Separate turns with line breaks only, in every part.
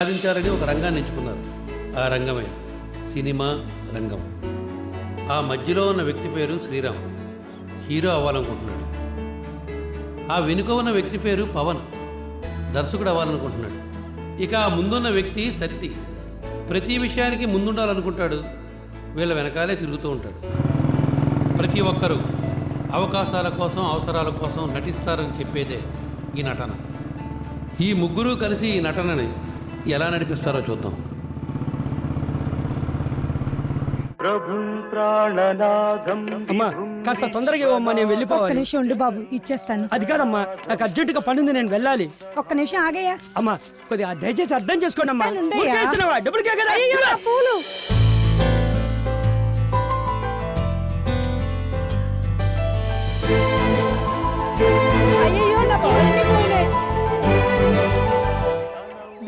సాధించాలని ఒక రంగాన్ని ఎంచుకున్నారు. ఆ రంగమే సినిమా రంగం. ఆ మధ్యలో ఉన్న వ్యక్తి పేరు శ్రీరామ్, హీరో అవ్వాలనుకుంటున్నాడు. ఆ వెనుక ఉన్న వ్యక్తి పేరు పవన్, దర్శకుడు అవ్వాలనుకుంటున్నాడు. ఇక ఆ ముందున్న వ్యక్తి సత్తి, ప్రతి విషయానికి ముందుండాలనుకుంటాడు. వీళ్ళ వెనకాలే తిరుగుతూ ఉంటాడు. ప్రతి ఒక్కరూ అవకాశాల కోసం, అవసరాల కోసం నటిస్తారని చెప్పేదే ఈ నటన. ఈ ముగ్గురు కలిసి ఈ నటనని ఎలా నడిపిస్తారో చూద్దాం.
అమ్మా కాస్త తొందరగా ఇవ్వమ్మా, నేను
ఒక్క
వెళ్ళిపోవాలి.
నిమిషం ఉండు బాబు, ఇచ్చేస్తాను.
అది కాదమ్మా, నాకు అర్జెంటుగా పని ఉంది, నేను వెళ్ళాలి.
ఒక్క నిమిషం ఆగయ్యా.
అమ్మా కొద్దిగా దయచేసి అర్థం చేసుకోండి అమ్మా.
ఇస్తానుండయ్యా.
ఊరికేస్తున్నావా? డబ్బులకే కదా.
అయ్యో, నా పూలు. అయ్యయ్యో, నా పూలన్నీ పోయినాయి.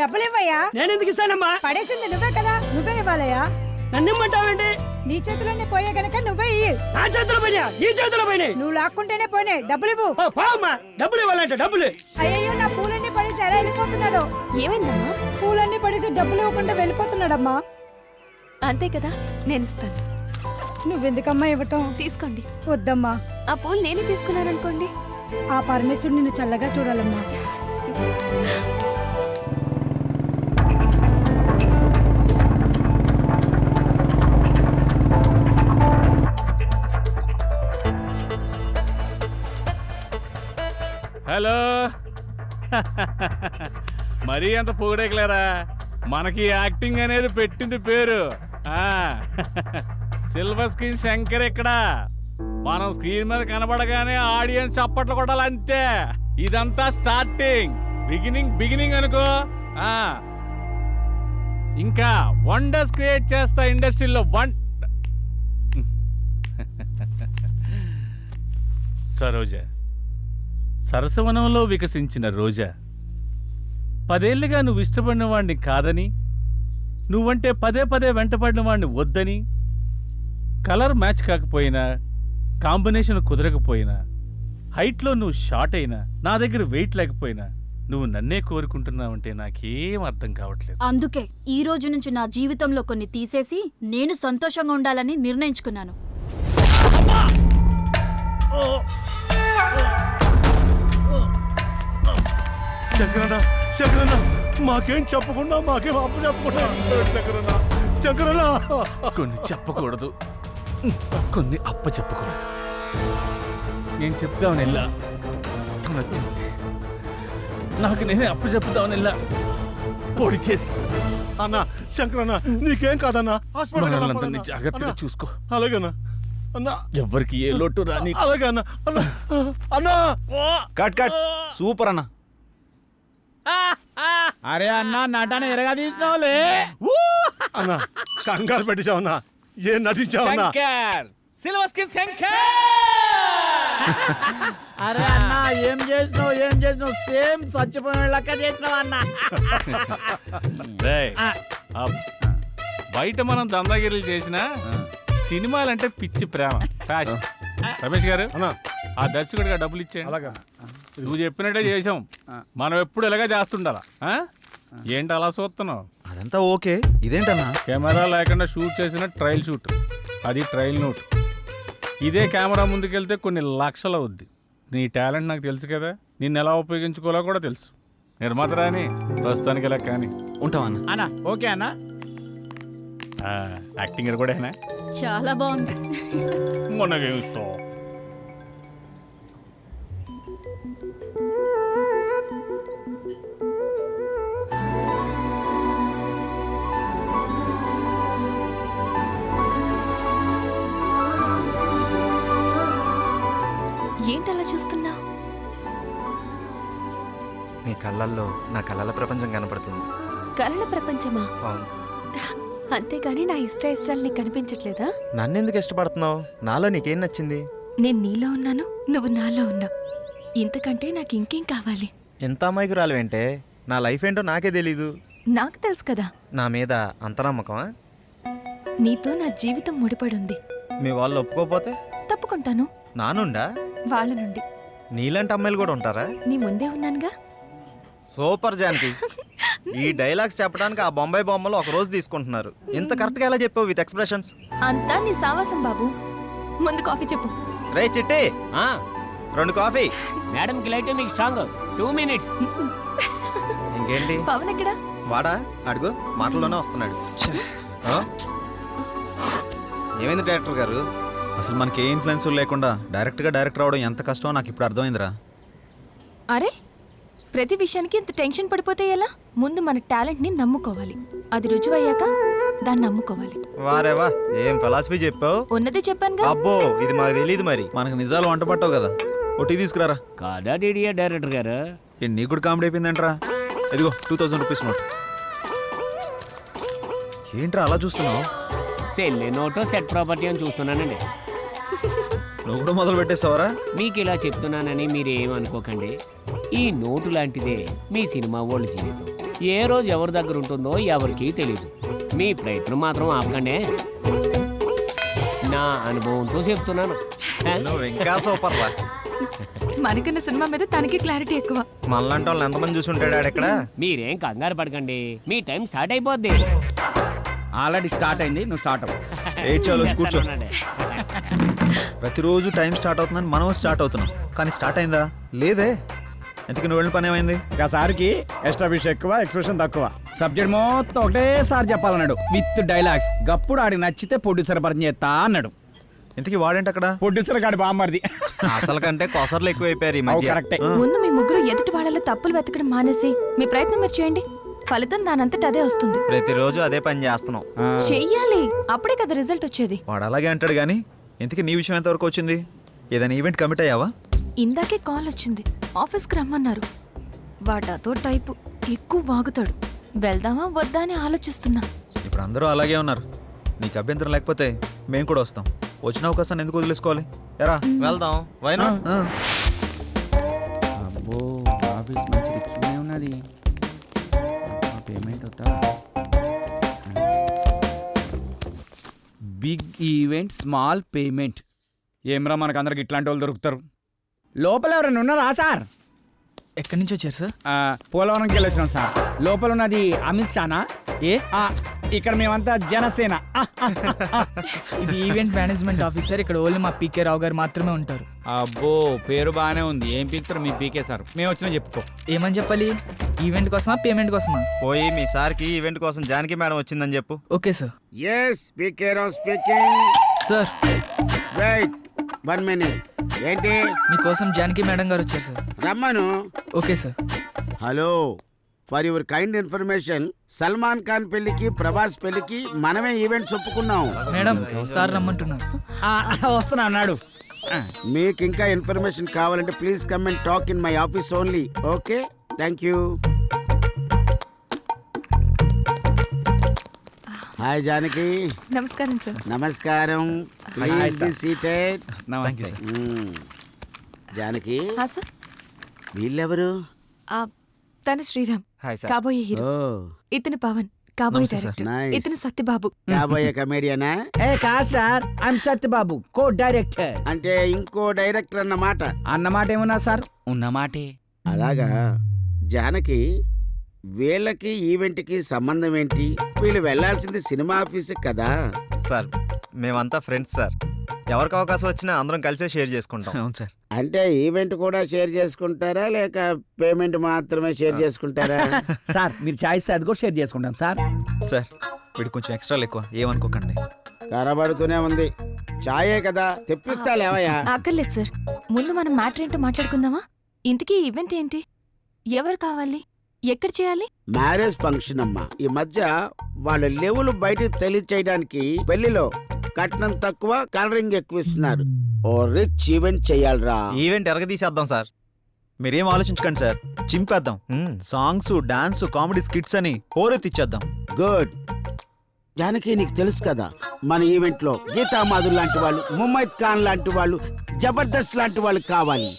డబ్బులు ఇవ్వయ్యా.
నేను ఎందుకు ఇస్తానమ్మా?
పడేసింది నువ్వే కదా, నువ్వే ఇవ్వాలయ్యా.
నన్ను ఇమ్మంటావేంటి?
నీ చేతిలోనే పోయే గనక నువ్వే ఇయ్యి.
నా చేతిలో పోయినా, నీ చేతిలో పోయినాయి.
నువ్వు లాక్కుంటేనే పోయినాయి. డబ్బులు ఇవ్వు.
అమ్మా, డబ్బులు ఇవ్వాలంటే డబ్బులు.
అయ్యయ్యో, నా పూలన్నీ పడేసి ఎలా వెళ్ళిపోతున్నాడు?
ఏమైందమ్మా?
పూలన్నీ పడేసి డబ్బులు ఇవ్వకుండా వెళ్ళిపోతున్నాడమ్మా.
అంతే కదా, నేను ఇస్తాను.
నువ్వెందుకమ్మా ఇవ్వటం?
తీసుకోండి.
వద్దమ్మా,
ఆ పూలు నేనే తీసుకున్నాననుకోండి.
ఆ పరమేశ్వరుడు నిన్ను చల్లగా చూడాలమ్మా.
హలో. మరీ అంత పొగడేకలేరా, మనకి యాక్టింగ్ అనేది పెట్టింది పేరు. సిల్వర్ స్క్రీన్ శంకర్ ఇక్కడ. మనం స్క్రీన్ మీద కనబడగానే ఆడియన్స్ చప్పట్లు కొట్టాలి, అంతే. ఇదంతా స్టార్టింగ్, బిగినింగ్ అనుకో. ఇంకా వండర్స్ క్రియేట్ చేస్తా ఇండస్ట్రీలో. సరోజ, సరసవనంలో వికసించిన రోజా, 10 ఏళ్లుగా నువ్వు ఇష్టపడిన వాణ్ణి కాదని, నువ్వంటే పదే వెంటపడిన వాణ్ణి వద్దని, కలర్ మ్యాచ్ కాకపోయినా, కాంబినేషన్ కుదరకపోయినా, హైట్లో నువ్వు షార్ట్ అయినా, నా దగ్గర వెయిట్ లేకపోయినా, నువ్వు నన్నే కోరుకుంటున్నావంటే నాకేం అర్థం కావట్లేదు.
అందుకే ఈ రోజు నుంచి నా జీవితంలో కొన్ని తీసేసి నేను సంతోషంగా ఉండాలని నిర్ణయించుకున్నాను.
శంకరన్న, మాకేం చెప్పకుండా, మాకేం అప్పు చెప్పకుండా శంకరన్న.
కొన్ని చెప్పకూడదు, కొన్ని అప్ప చెప్పకూడదు. నేను చెప్తామని వెళ్ళా, నచ్చింది. నాకు నేనే అప్పు చెప్తామని వెళ్ళా, పొడి చేసి.
అన్న శంకరన్న, నీకేం కాదన్నా,
మనల్ని జాగ్రత్తగా చూసుకో.
అలాగేనా అన్నా?
ఎవ్వరికి ఏ లోటు రాని.
అలాగే అన్న. అన్నా
కట్ సూపర్ అన్న.
అరే అన్న, నటన ఎరగా తీసినావులే.
అన్నా, కంగారు పెట్టించావన్నా, ఏం నటించావన్నా?
Silver screen Shankar.
అరే అన్న, ఏం చేసినావు? సేమ్ చచ్చిపోయిన లెక్క చేసినావు అన్న.
రేయ్, బయట మనం దందాగిరీలు చేసినా సినిమాలంటే పిచ్చి ప్రేమ, ఫ్యాషన్. రమేష్ గారు,
అన్నా
ఆ దర్శకుడిగా డబ్బులు ఇచ్చేయండి.
అలాగే
నువ్వు చెప్పినట్టే చేసాం. మనం ఎప్పుడు ఇలాగే చేస్తుండాలా? ఏంటి అలా చూస్తున్నావు?
అదంతా ఓకే, ఇదేంటన్నా?
కెమెరా లేకుండా షూట్ చేసిన ట్రయల్ షూట్, అది ట్రయల్ నోట్. ఇదే కెమెరా ముందుకెళ్తే కొన్ని లక్షలు అవుద్ది. నీ టాలెంట్ నాకు తెలుసు కదా, నిన్ను ఎలా ఉపయోగించుకోవాలో కూడా తెలుసు. నిర్మాత రాని ప్రస్తుతానికి ఇలా కానీ
ఉంటామన్నా.
అన్న ఓకే అన్న.
యాక్టింగ్ కూడా
చాలా బాగుంది.
మనకేమిస్తో.
ఏంటలా చూస్తున్నావు?
నీ కళ్ళల్లో నా కళ్ళల ప్రపంచం కనపడుతుంది.
కలల ప్రపంచమా?
అవును.
అంతేగాని నా ఇష్టాలు నీకు కనిపించట్లేదా?
నన్నెందుకు ఇష్టపడుతున్నావు? నాలో నీకేం నచ్చింది?
నేను నీలో ఉన్నాను, నువ్వు నాలో ఉన్నావు. ఇంతకంటే నాకు ఇంకేం కావాలి?
ఎంత అమాయకురాలువేంటే, నా లైఫ్ ఏంటో నాకే తెలీదు.
నాకు తెలుసు కదా.
నా మీద అంత నమ్మకమా?
నీతో నా జీవితం ముడిపడుంది.
మీ వాళ్ళు ఒప్పుకోపోతే?
తప్పుకుంటాను.
నానుండా?
వాళ్ళ నుండి.
నీలాంటి అమ్మాయిలు కూడా ఉంటారా?
నీ ముందే ఉన్నానుగా.
సూపర్ జానకి. ఈ డైలాగ్స్ చెప్పడానికి ఆ బొంబాయి బొమ్మలు ఒక రోజు తీసుకుంటున్నారు. ఇంత కరెక్ట్గా ఎలా చెప్పావు విత్ ఎక్స్ప్రెషన్స్?
అంతా నీ సావాసం బాబు. ముందు కాఫీ చెప్పు.
రే చిట్టి, 2 కాఫీ.
మేడంకి లైట్ మీకు స్ట్రాంగ్ 2 minutes.
ఇంకేంటి
పవన్ ఎక్కడా?
వాడా? అడుగు, మాటల్లోనే వస్తున్నాడు. ఆ? ఏమైంది డైరెక్టర్ గారు? అసలు మనకి ఏ ఇన్ఫ్లుయెన్స్ లేకుండా డైరెక్ట్గా డైరెక్టర్ అవడం ఎంత కష్టమో నాకు ఇప్పుడు అర్థమైందిరా.
అరే, ప్రతి విషయానికి ఇంత టెన్షన్ పడిపోతే ఎలా? ముందు మన టాలెంట్ని నమ్ముకోవాలి. అది రుజువయ్యాక దాన్ని నమ్ముకోవాలి.
వారేవా, ఏం ఫిలాసఫీ చెప్పావు.
ఉన్నదే చెప్పానుగా.
అబ్బో, ఇది మాకు తెలియదు. మరి మనకు నిజాలు వంట పట్టవు కదా. ఒట్టి తీసుకురారా.
కాదా డీడీఏ డైరెక్టర్ గారు?
నీకు కూడా కామెడీ అయిపోయిందంటరా. ఇదిగో 2000 రూపీస్ నోట్. ఏంట్రా అలా చూస్తున్నావు?
సెల్లే నోటో సెట్ ప్రాపర్టీ అని చూస్తున్నానండి.
నువ్వు కూడా మొదలు పెట్టేస్తావరా?
మీకు ఇలా చెప్తున్నానని మీరు ఏమనుకోకండి. ఈ నోటు లాంటిదే మీ సినిమా వాళ్ళు జీవితం. ఏ రోజు ఎవరి దగ్గర ఉంటుందో ఎవరికీ తెలియదు. మీ ప్రయత్నం మాత్రం ఆపకండి. నా అనుభవంతో చెప్తున్నాను.
నువ్వు ఇంకా సూపర్ రా.
మనకన్నా సినిమా మీద తనకి క్లారిటీ ఎక్కువ.
మనలాంటి వాళ్ళని ఎంతమంది చూసి ఉంటాడు ఆడెక్కడ?
మీరేం కంగారు పడకండి, మీ టైం స్టార్ట్ అయిపోద్ది.
ఆల్రెడీ స్టార్ట్ అయింది, నువ్వు స్టార్ట్ అవ్వు.
చాలు కూర్చో. ప్రతిరోజు టైం స్టార్ట్ అవుతుందని మనం స్టార్ట్ అవుతున్నాం, కానీ స్టార్ట్ అయిందా? లేదే. ఎందుకు నువ్వు వెళ్ళిన పని ఏమైంది?
ఒకసారికి ఎస్టాబ్లిష్ ఎక్కువ, ఎక్స్ప్రెషన్ తక్కువ. సబ్జెక్ట్ మొత్తం ఒకటేసారి చెప్పాలన్నాడు విత్ డైలాగ్స్. గప్పుడు ఆడికి నచ్చితే ప్రొడ్యూసర్ పరిచయం చేస్తా అన్నాడు.
ఇంతకీ వాడేంటి అక్కడ?
ప్రొడ్యూసర్ గాడి బామ్మర్ది.
అసలు కంటే కొసర్లు ఎక్కువైపోయారు ఈ మధ్య.
కరెక్టే.
ముందు మీ ముగ్గురు ఎదుటి వాళ్ళలో తప్పులు వెతకడం మానేసి మీ ప్రయత్నం మీరు చేయండి. ఫలితం దానంతట అదే వస్తుంది.
ప్రతిరోజు అదే పని చేస్తున్నాం.
చెయ్యాలి, అప్పుడే కదా రిజల్ట్ వచ్చేది.
వాడు అలాగే అంటాడు కానీ ఇంతకీ నీ విషయం ఎంతవరకు వచ్చింది? ఏదైనా ఈవెంట్ కమిట్ అయ్యావా?
ఇందాకే కాల్ వచ్చింది, ఆఫీస్కి రమ్మన్నారు. వాడు అదో టైపు, ఎక్కువ వాగుతాడు. వెళ్దామా వద్దా అని ఆలోచిస్తున్నా.
ఇప్పుడు అందరూ అలాగే ఉన్నారు. నీకు అభ్యంతరం లేకపోతే మేము కూడా వస్తాం. వచ్చిన అవకాశాన్ని ఎందుకు వదిలేసుకోవాలి? ఎరా వెళ్దాం. వైనా
అబ్బో, ఆఫీస్ మంచి రిచ్గానే ఉన్నది. పేమెంట్ అవుతా. Big event, small payment. ఏమ్రా, మనకు అందరికి ఇట్లాంటి వాళ్ళు దొరుకుతారు. లోపల ఎవరైనా ఉన్నారా సార్?
ఎక్కడి నుంచి వచ్చారు సార్?
పోలవరంకి వెళ్ళి వచ్చినాం సార్. లోపల ఉన్నది అమిత్ షానా?
ఏ
ఇక్కడ మేమంతా జనసేన.
ఇది ఈవెంట్ మేనేజ్మెంట్ ఆఫీసర్. ఇక్కడ ఓన్లీ మా పీకే రావు గారు మాత్రమే ఉంటారు.
అబ్బో, పేరు బాగానే ఉంది. ఏం పీకుతారు మీ పీకే సార్? మేము వచ్చినా చెప్పుకో.
ఏమని చెప్పాలి? ఈవెంట్ కోసమా, పేమెంట్ కోసమా?
పోయి మీ సార్కి ఈవెంట్ కోసం జానకి మేడం వచ్చిందని చెప్పు.
Okay sir.
S PK Rao speaking.
Sir
wait 1 minute. ఏంటి?
మీకోసం జానకి మేడం గారు వచ్చారు సార్.
రమ్మను.
Okay sir.
Hello, for your kind information, Salman Khan పెళ్లికి, ప్రభాస్ పెళ్లికి మనమే ఈవెంట్స్ ఒప్పుకున్నాం.
మేడం సార్ రమ్మంటున్నారు.
వస్తున్నా అన్నాడు.
మీకు ఇంకా ఇన్ఫర్మేషన్ కావాలంటే please come and talk in my office only. Okay, thank you. Hi Janaki.
నమస్కారం సార్.
నమస్కారం. Please be seated.
నమస్తే.
జానకి,
సార్.
వీళ్ళెవరు?
తన శ్రీరామ్,
హాయ్ సార్.
కాబోయే హీరో.
ఓ,
ఇతను పవన్, కాబోయే
నమస్తే సార్.
డైరెక్టర్.
Nice.
ఇతను సత్యబాబు.
కాబోయే కమేడియనా?
ఏ కాదు sir, I'm Satyababu, co director.
అంటే ఇంకో డైరెక్టర్ అన్నమాట.
అన్నమాట ఏమన్నా సార్?
ఉన్నమాటే.
అలాగా. జానకి, వీళ్ళకి ఈవెంట్కి సంబంధం ఏంటి? వీళ్ళు వెళ్ళాల్సింది సినిమా ఆఫీస్కి కదా.
సార్, మేమంతా ఫ్రెండ్స్ సార్. ఎవరికి అవకాశం వచ్చినా అందరం కలిసే షేర్ చేసుకుంటాం. అవును సార్.
అంటే ఈవెంట్ కూడా షేర్ చేసుకుంటారా, లేక పేమెంట్ మాత్రమే షేర్ చేసుకుంటారా?
సార్ మీరు చాయిస్ అది కూడా షేర్ చేసుకుంటాం సార్.
సార్, వీడు కొంచెం ఎక్స్ట్రా ఎక్కువ, ఏమనుకోకండి.
కనబడుతూనే ఉంది. చాయే కదా, తెప్పిస్తా లేవయ్యా.
అక్కర్లేదు సార్, ముందు మనం మ్యాటర్ ఏంటో మాట్లాడుకుందామా? ఇంతకీ ఈవెంట్ ఏంటి? ఎవరు కావాలి? ఎక్కడ చేయాలి?
మ్యారేజ్ ఫంక్షన్ అమ్మా. ఈ మధ్య వాళ్ళ లెవెల్ బయటకు తెలియచేయడానికి పెళ్లిలో కట్నం తక్కువ, కలరింగ్ ఎక్కువ ఇస్తున్నారు. ఓ రిచ్ ఈవెంట్ చెయ్యాలరా.
ఈవెంట్ ఎరగదీసేద్దాం సార్. మీరేం ఆలోచించకండి సార్, చింపేద్దాం. సాంగ్స్, డాన్స్, కామెడీ స్కిట్స్ అని హోరెత్తిచ్చేద్దాం.
గుడ్. జానకి, నీకు తెలుసు కదా, మన ఈవెంట్ లో గీతామాధుర్ లాంటి వాళ్ళు, ముమైత్ ఖాన్ లాంటి వాళ్ళు, జబర్దస్త్ లాంటి వాళ్ళు కావాలి.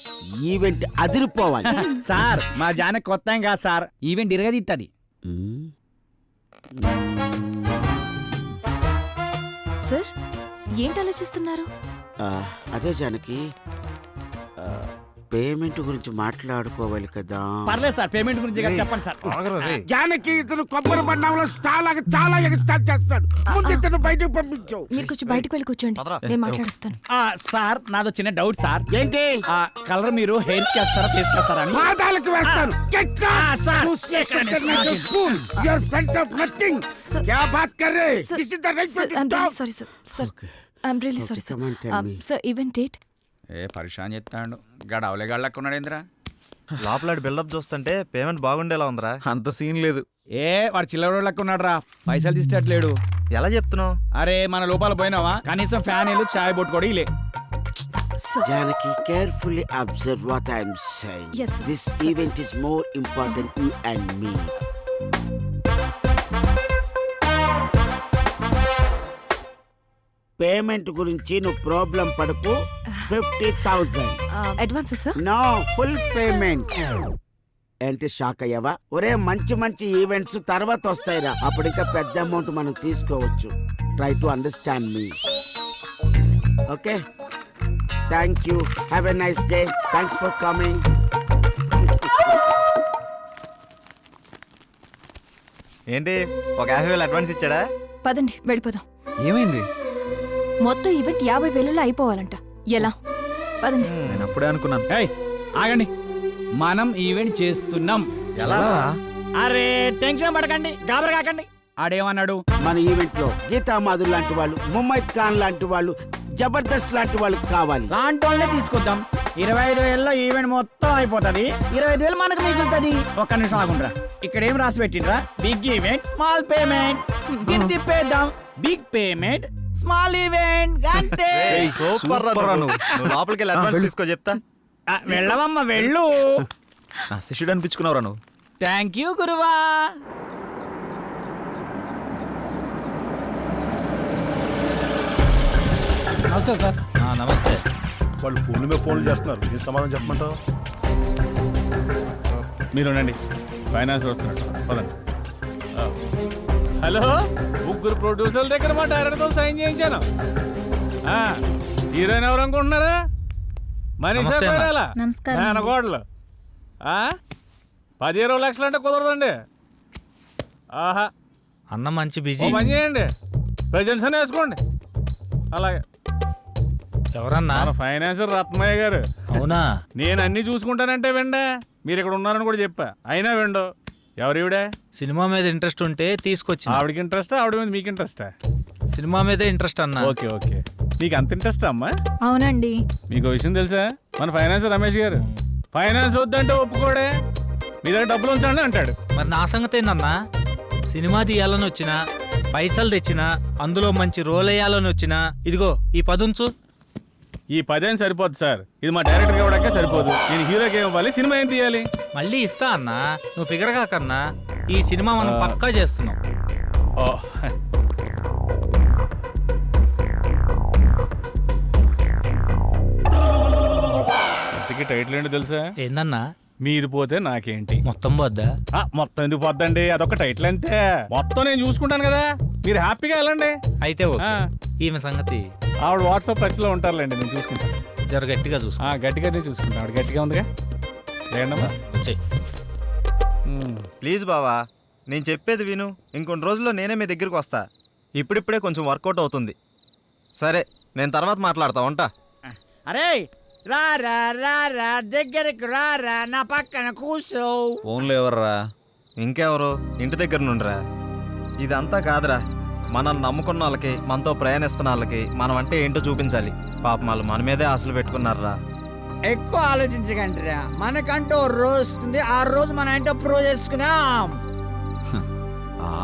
ఈవెంట్ అదిరిపోవాలి.
సార్ మా జానకి కొత్త ఏం కాదు సార్, ఈవెంట్ ఇరగదిత్తది.
సార్, ఏంటి ఆలోచిస్తున్నారు?
అదే జానకి, పేమెంట్ గురించి మాట్లాడుకోవాలి కదా.
పర్లేదు సార్, పేమెంట్ గురించి కదా చెప్పండి సార్.
జానకి ఇతను కొబ్బరి బండంలో చాలా ఎగస్టాల్ చేస్తాడు. ముందు ఇతను బయటకు పంపించు.
మీరు కొంచెం బయటకు వెళ్ళి కూర్చోండి, నేను మాట్లాడుస్తాను.
సార్ నాదో చిన్న డౌట్ సార్.
ఏంటి?
కలర్ మీరు హెయిర్ కి వేస్తారా, ఫేస్ కి వేస్తారా అని?
పాదాలకు వేస్తాను.
Sir.
Sorry sir, I'm really sorry sir. Sir event date?
ఏ పరిశాన్ చెప్తాడు గడవలే గళ్ళకున్నాడు ఏంద్రా.
లోపల బిల్డప్ చూస్తుంటే పేమెంట్ బాగుండేలా ఉందిరా. అంత సీన్ లేదు.
ఏ వాడు చిల్లర లెక్కున్నాడు రా, పైసలు తీసేటట్లేడు.
ఎలా చెప్తున్నావు?
అరే మన లోపల పోయినావా, కనీసం ఫ్యాన్ ఇల్లు చాయ్ బొట్టు కూడా ఇలే.
Janaki, carefully observe what I am saying.
Yes, sir.
This event is more important you and me. Payment గురించి నువ్వు ప్రాబ్లం పడకు. 50,000.
Advance sir?
No, full payment. ఏంటి షాక్ అయ్యావా? ఒరే మంచి మంచి ఈవెంట్స్ తర్వాత వస్తాయిరా, అప్పుడు ఇంకా పెద్ద అమౌంట్ మనం తీసుకోవచ్చు. Try to understand me. Okay, thank you. Have a nice day. Thanks for coming.
ఏంటి ఒక 50,000 అడ్వాన్స్ ఇచ్చాడా?
పదండి వెళ్ళిపోదాం.
ఏమైంది?
మొత్తం ఈవెంట్ 50,000లో అయిపోవాలంట. ఎలా? పదండి.
నేను అప్పుడే అనుకున్నాను.
ఏయ్ ఆగండి, మనం ఈవెంట్ చేస్తున్నాం.
ఎలా?
అరే టెన్షన్ పడకండి, గాబర కాకండి. ఆడేమన్నాడు?
మన ఈవెంట్ లో గీతామాధుర్ లాంటి వాళ్ళు, ముమ్మైద్ ఖాన్ లాంటి వాళ్ళు, జబర్దస్త్ లాంటి వాళ్ళు కావాలి.
లాంటి వాళ్ళే తీసుకొద్దాం. 25,000లో ఈవెంట్ మొత్తం అయిపోతుంది. 25,000 మనకు మిగులుతుంది. ఒక్క నిమిషం ఆగుండ్రా, ఇక్కడ ఏం రాసి పెట్టిండ్రా? Big event small payment. ఇది తిప్పేద్దాం. బిగ్ పేమెంట్ స్మాల్ ఈవెంట్ అంతే.
సూపర్ రా నువ్వు. లోపలికి వెళ్ళి అడ్వాన్స్ తీసుకో చెప్తా.
వెళ్ళవమ్మ వెళ్ళు.
శిష్యుడు అనిపించుకున్నావురా నువ్వు.
థ్యాంక్ యూ గురువా.
నమస్తే సార్. నమస్తే.
వాళ్ళు ఫోన్ల మీద ఫోన్లు చేస్తున్నారు, ఏం సమాధానం చెప్పమంటావు?
మీరు ఉండండి, ఫైనాన్స్ వస్తున్నాడు. పదండి. హలో, ముగ్గురు ప్రొడ్యూసర్ల దగ్గర మా డైరెక్టర్తో సైన్ చేయించాను. హీరోయిన్ ఎవరు అనుకుంటున్నారా? మనీషా పేరాల మేనగోడలు. 10-20 లక్షలు అంటే కుదరదండి. ఆహా
అన్న మంచి బిజీ.
పని చేయండి, ప్రెజెంట్స్ అని వేసుకోండి. అలాగే.
ఎవరన్నా?
మన ఫైనాన్సర్ రత్నయ్య గారు.
అవునా?
నేను అన్ని చూసుకుంటానంటే వెండే, మీరు ఇక్కడ ఉన్నారని కూడా చెప్పా, అయినా వెండో. ఎవరివిడే?
సినిమా మీద ఇంట్రెస్ట్ ఉంటే తీసుకొచ్చి.
ఆవిడకి ఇంట్రెస్టా, ఆవిడ మీద మీకు ఇంట్రెస్టా?
సినిమా మీదే ఇంట్రెస్ట్ అన్న.
ఓకే ఓకే, నీకు అంత ఇంట్రెస్ట్ అమ్మా?
అవునండి.
మీకు విషయం తెలుసా? మన ఫైనాన్సర్ రమేష్ గారు ఫైనాన్స్ వద్దంటే ఒప్పుకోడే, మీ దగ్గర డబ్బులు ఉంచండి అంటాడు.
మరి నా సంగతి ఏందన్నా? సినిమా తీయాలని వచ్చినా, పైసలు తెచ్చినా, అందులో మంచి రోల్ వేయాలని వచ్చినా, ఇదిగో ఈ 10 ఉంచు.
ఈ 10 సరిపోదు సార్, ఇది మా డైరెక్టర్ ఇవ్వడానికే సరిపోదు. నేను హీరోకి ఇవ్వాలి, సినిమా ఏం తీయాలి?
మళ్ళీ ఇస్తా అన్నా, నువ్వు ఫిగర్ కాకన్నా. ఈ సినిమా మనం పక్కా చేస్తున్నాం.
ఓ ఇంతకీ టైటిల్ ఏంటో తెలుసా?
ఏందన్నా?
మీది పోతే నాకేంటి.
మొత్తం వద్దా?
మొత్తం ఎందుకు పోద్దండి, అదొక టైటిల్ అంతే. మొత్తం నేను చూసుకుంటాను కదా, మీరు హ్యాపీగా వెళ్ళండి.
అయితే ఓకే. ఈమె సంగతి
ఆవిడ వాట్సాప్ టచ్ లో ఉంటారులేండి, నేను చూసుకుంటాను.
జర గట్టిగా చూసుకో.
గట్టిగానే చూసుకుంటాను. ఆవిడ గట్టిగా ఉందిగా. లేదమ్మా
ప్లీజ్ బావా, నేను చెప్పేది విను. ఇంకొన్ని రోజుల్లో నేనే మీ దగ్గరికి వస్తా. ఇప్పుడిప్పుడే కొంచెం వర్కౌట్ అవుతుంది. సరే, నేను తర్వాత మాట్లాడతా. ఉంటా.
అరే రారా రారా, దగ్గరికి రారా, నా పక్కన కూర్చో.
ఫోన్లో ఎవర్రా? ఇంకెవరు? ఇంటి దగ్గర నుండిరా. ఇదంతా కాదురా, మనల్ని నమ్ముకున్న వాళ్ళకి, మనతో ప్రయాణిస్తున్న వాళ్ళకి మనం అంటే ఏంటో చూపించాలి. పాపం వాళ్ళు మన మీదే ఆశలు పెట్టుకున్నారా.
ఎక్కువ ఆలోచించకండి రా, మనకంటూ రోజు వస్తుంది, ఆ రోజు మనం ఏంటో ప్రూవ్ చేసుకుందాం.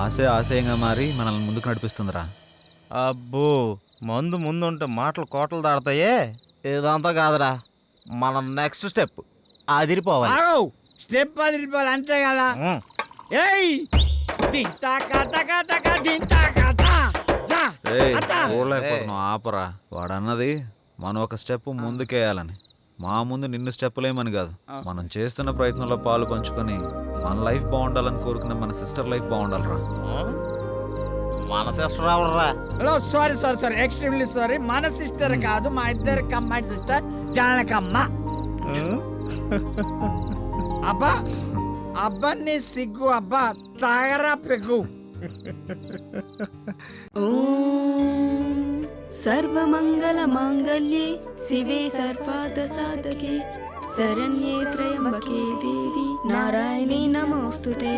ఆశే ఆశయంగా మారి మనల్ని ముందుకు నడిపిస్తుందిరా. అబ్బో, మందు ముందుంటే మాటలు కోటలు దాడతాయే. ఇదంతా కాదురా, మన నెక్స్ట్ స్టెప్ అదిరిపోవాలి.
స్టెప్ అదిరిపోవాలి అంతే కదా. ఏయ్
ఆపరా. వాడన్నది మనం ఒక స్టెప్ ముందుకేయాలని. మా ముందు నిన్ను స్టెప్పులేమని కాదు. మనం చేస్తున్న ప్రయత్నంలో పాలు పంచుకొని మన లైఫ్ బాగుండాలని కోరుకునే మన సిస్టర్ లైఫ్ బాగుండాలరా. మన సిస్టర్ ఎవర్రా?
Sorry extremely sorry. మన సిస్టర్ కాదు, మా ఇద్దరు కంబైన్ సిస్టర్ జానకమ్మ. అబ్బా అబ్బా నీ సిగ్గు అబ్బా తాగరా పెగ్గు.
సర్వమంగళ మాంగళ్యే శివే సర్వార్థ సాధకే శరణ్యే త్రయంబకే దేవి నారాయణీ నమోస్తుతే.